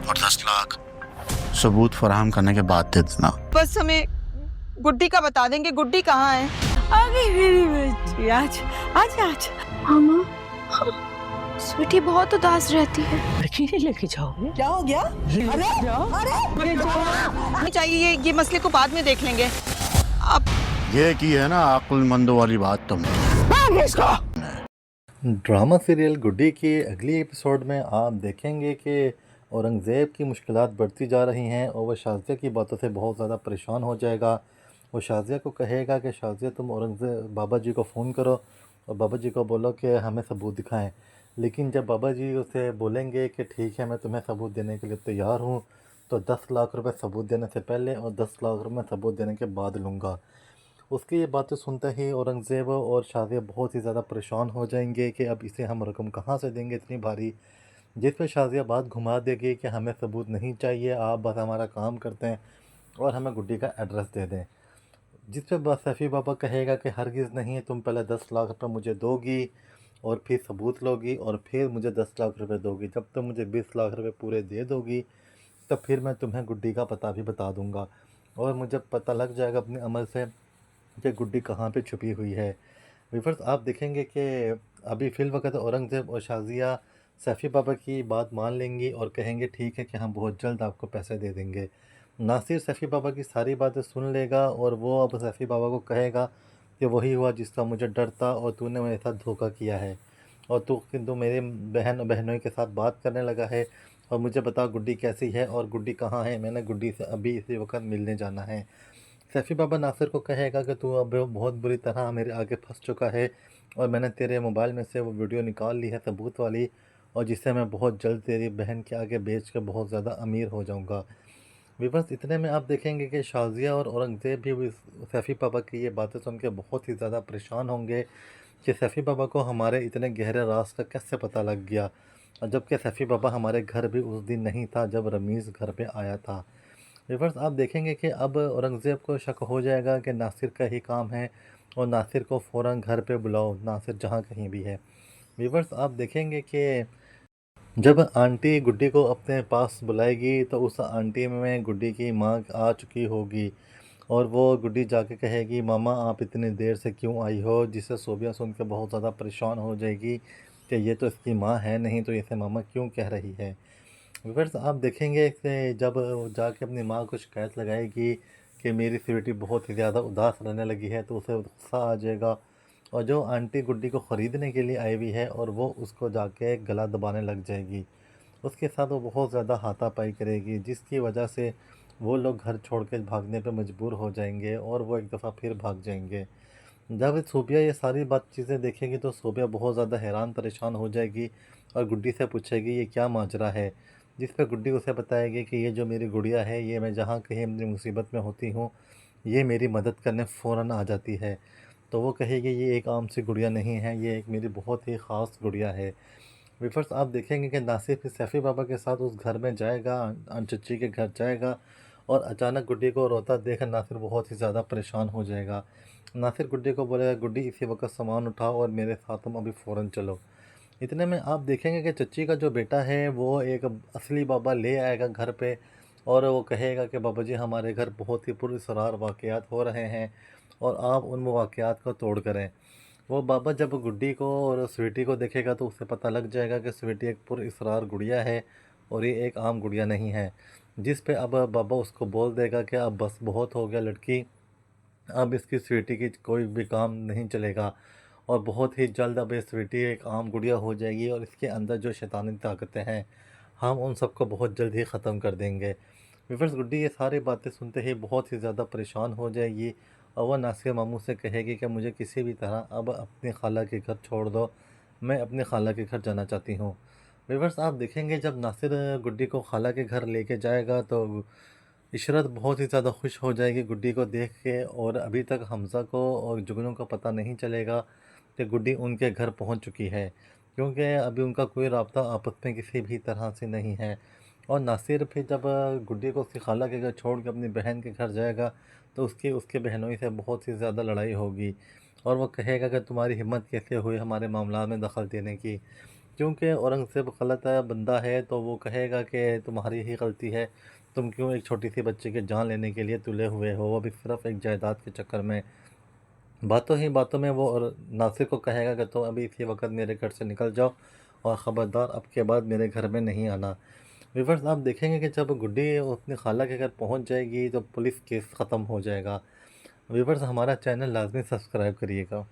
और 10 लाख सबूत फराहम करने के बाद दे देना। बस हमें गुड्डी का बता देंगे। गुड्डी कहाँ है? आ गई मेरी बच्ची, आज आज आज मामा, स्वीटी बहुत उदास रहती है। नहीं लेके जाओगे? क्या हो गया? अरे नहीं चाहिए, ये मसले को बाद में देख लेंगे। अब ये की है ना अक्लमंदों वाली बात तुमने। ड्रामा सीरियल गुड्डी के अगली एपिसोड में आप देखेंगे कि औरंगज़ेब की मुश्किलात बढ़ती जा रही हैं और वह शाज़िया की बातों से बहुत ज़्यादा परेशान हो जाएगा। वो शाज़िया को कहेगा कि शाज़िया तुम औरंगज़ेब बाबा जी को फ़ोन करो और बाबा जी को बोलो कि हमें सबूत दिखाएं। लेकिन जब बाबा जी उसे बोलेंगे कि ठीक है मैं तुम्हें सबूत देने के लिए तैयार हूँ, तो 10 लाख रुपए सबूत देने से पहले और 10 लाख रुपए सबूत देने के बाद लूँगा। उसकी ये बातें सुनते ही औरंगज़ेब और शाज़िया बहुत ही ज़्यादा परेशान हो जाएंगे कि अब इसे हम रकम कहाँ से देंगे इतनी भारी। जिस पे शाज़िया बात घुमा देगी कि हमें सबूत नहीं चाहिए, आप बस हमारा काम करते हैं और हमें गुड्डी का एड्रेस दे दें। जिस पे बस सैफ़ी बाबा कहेगा कि हरगिज़ नहीं, तुम पहले 10 लाख रुपये मुझे दोगी और फिर सबूत लोगी और फिर मुझे 10 लाख रुपये दोगी। जब तुम मुझे 20 लाख रुपये पूरे दे दोगी तब फिर मैं तुम्हें गुड्डी का पता भी बता दूंगा और मुझे पता लग जाएगा अपने अमल से कि गुड्डी कहाँ पे छुपी हुई है। व्यूअर्स आप देखेंगे कि अभी फ़िलवक़्त औरंगज़ेब और शाज़िया सैफ़ी बाबा की बात मान लेंगी और कहेंगे ठीक है कि हम बहुत जल्द आपको पैसे दे देंगे। नासिर सैफ़ी बाबा की सारी बातें सुन लेगा और वो अब सैफ़ी बाबा को कहेगा कि वही हुआ जिसका मुझे डर था और तूने मेरे साथ धोखा किया है और तू मेरे बहनों के साथ बात करने लगा है और मुझे बता गुड्डी कैसी है और गुड्डी कहाँ है, मैंने गुड्डी से अभी इसी वक्त मिलने जाना है। सैफ़ी बाबा नासिर को कहेगा कि तू अब बहुत बुरी तरह मेरे आगे फंस चुका है और मैंने तेरे मोबाइल में से वो वीडियो निकाल ली है सबूत वाली, और जिससे मैं बहुत जल्द तेरी बहन के आगे बेच कर बहुत ज़्यादा अमीर हो जाऊंगा। बस इतने में आप देखेंगे कि शाज़िया और औरंगज़ेब भी सैफ़ी बाबा की ये बातें सुन के बहुत ही ज़्यादा परेशान होंगे कि सैफ़ी बाबा को हमारे इतने गहरे राज का कैसे पता लग गया, और जबकि सैफ़ी बाबा हमारे घर भी उस दिन नहीं था जब रमीज़ घर पे आया था। व्यूअर्स आप देखेंगे कि अब औरंगज़ेब को शक हो जाएगा कि नासिर का ही काम है और नासिर को फ़ौरन घर पे बुलाओ, नासिर जहाँ कहीं भी है। व्यूअर्स आप देखेंगे कि जब आंटी गुड्डी को अपने पास बुलाएगी तो उस आंटी में गुड्डी की माँ आ चुकी होगी और वो गुड्डी जाके कहेगी मामा आप इतनी देर से क्यों आई हो, जिससे सोबिया सुन के बहुत ज़्यादा परेशान हो जाएगी कि ये तो इसकी माँ है नहीं तो इसे मामा क्यों कह रही है। व्यूअर्स आप देखेंगे कि जब वो जाके अपनी माँ को शिकायत लगाएगी कि मेरी स्वीटी बहुत ही ज़्यादा उदास रहने लगी है, तो उसे गुस्सा आ जाएगा और जो आंटी गुड्डी को ख़रीदने के लिए आई हुई है और वो उसको जाके गला दबाने लग जाएगी। उसके साथ वो बहुत ज़्यादा हाथापाई करेगी जिसकी वजह से वो लोग घर छोड़ के भागने पे मजबूर हो जाएंगे और वो एक दफ़ा फिर भाग जाएंगे। जब सोबिया ये सारी बात चीज़ें देखेगी तो सोबिया बहुत ज़्यादा हैरान परेशान हो जाएगी और गुड्डी से पूछेगी ये क्या माजरा है, जिस पर गुड्डी उसे बताएगी कि ये जो मेरी गुड़िया है ये मैं जहाँ कहीं अपनी मुसीबत में होती हूँ ये मेरी मदद करने फ़ौरन आ जाती है। तो वो कहेगी ये एक आम सी गुड़िया नहीं है, ये एक मेरी बहुत ही ख़ास गुड़िया है। व्यूअर्स आप देखेंगे कि नासिर फिर सैफ़ी बाबा के साथ उस घर में जाएगा, चच्ची के घर जाएगा और अचानक गुड्डी को रोता देख नासिर बहुत ही ज़्यादा परेशान हो जाएगा। नासिर गुड्डी को बोलेगा गुड्डी इसी वक्त सामान उठाओ और मेरे साथ तुम अभी फ़ौरन चलो। इतने में आप देखेंगे कि चच्ची का जो बेटा है वो एक असली बाबा ले आएगा घर पे और वो कहेगा कि बाबा जी हमारे घर बहुत ही पुरअसरार वाक़यात हो रहे हैं और आप उन वाक़यात को तोड़ करें। वो बाबा जब गुड्डी को और स्वीटी को देखेगा तो उसे पता लग जाएगा कि स्वीटी एक पुरअसरार गुड़िया है और ये एक आम गुड़िया नहीं है। जिस पे अब बाबा उसको बोल देगा कि अब बस बहुत हो गया लड़की, अब इसकी स्वीटी की कोई भी काम नहीं चलेगा और बहुत ही जल्द अब ये स्वीटी एक आम गुड़िया हो जाएगी और इसके अंदर जो शैतानी ताकतें हैं हम उन सबको बहुत जल्द ही ख़त्म कर देंगे। विवर्स गुड्डी ये सारी बातें सुनते ही बहुत ही ज़्यादा परेशान हो जाएगी और वह नासिर मामू से कहेगी कि मुझे किसी भी तरह अब अपनी खाला के घर छोड़ दो, मैं अपनी खाला के घर जाना चाहती हूँ। विवर्स आप देखेंगे जब नासिर गुड्डी को खाला के घर लेके जाएगा तो इशरत बहुत ही ज़्यादा खुश हो जाएगी गुड्डी को देख के, और अभी तक हमज़ा को और जुगनू को पता नहीं चलेगा कि गुड्डी उनके घर पहुंच चुकी है, क्योंकि अभी उनका कोई राब्ता आपस में किसी भी तरह से नहीं है। और नासिर फिर जब गुड्डी को उसकी खाला के घर छोड़ के अपनी बहन के घर जाएगा तो उसकी उसके बहनों से बहुत ही ज़्यादा लड़ाई होगी और वो कहेगा कि तुम्हारी हिम्मत कैसे हुई हमारे मामला में दखल देने की। क्योंकि औरंगज़ेब गलत बंदा है तो वो कहेगा कि तुम्हारी ही गलती है, तुम क्यों एक छोटी सी बच्ची की जान लेने के लिए तुले हुए हो, वो भी सिर्फ एक जायदाद के चक्कर में। बातों ही बातों में वो और नासिर को कहेगा कि तुम अभी इसी वक्त मेरे घर से निकल जाओ और ख़बरदार अब के बाद मेरे घर में नहीं आना। व्यूअर्स, आप देखेंगे कि जब गुड्डी अपनी खाला के घर पहुंच जाएगी तो पुलिस केस ख़त्म हो जाएगा। व्यूअर्स, हमारा चैनल लाजमी सब्सक्राइब करिएगा।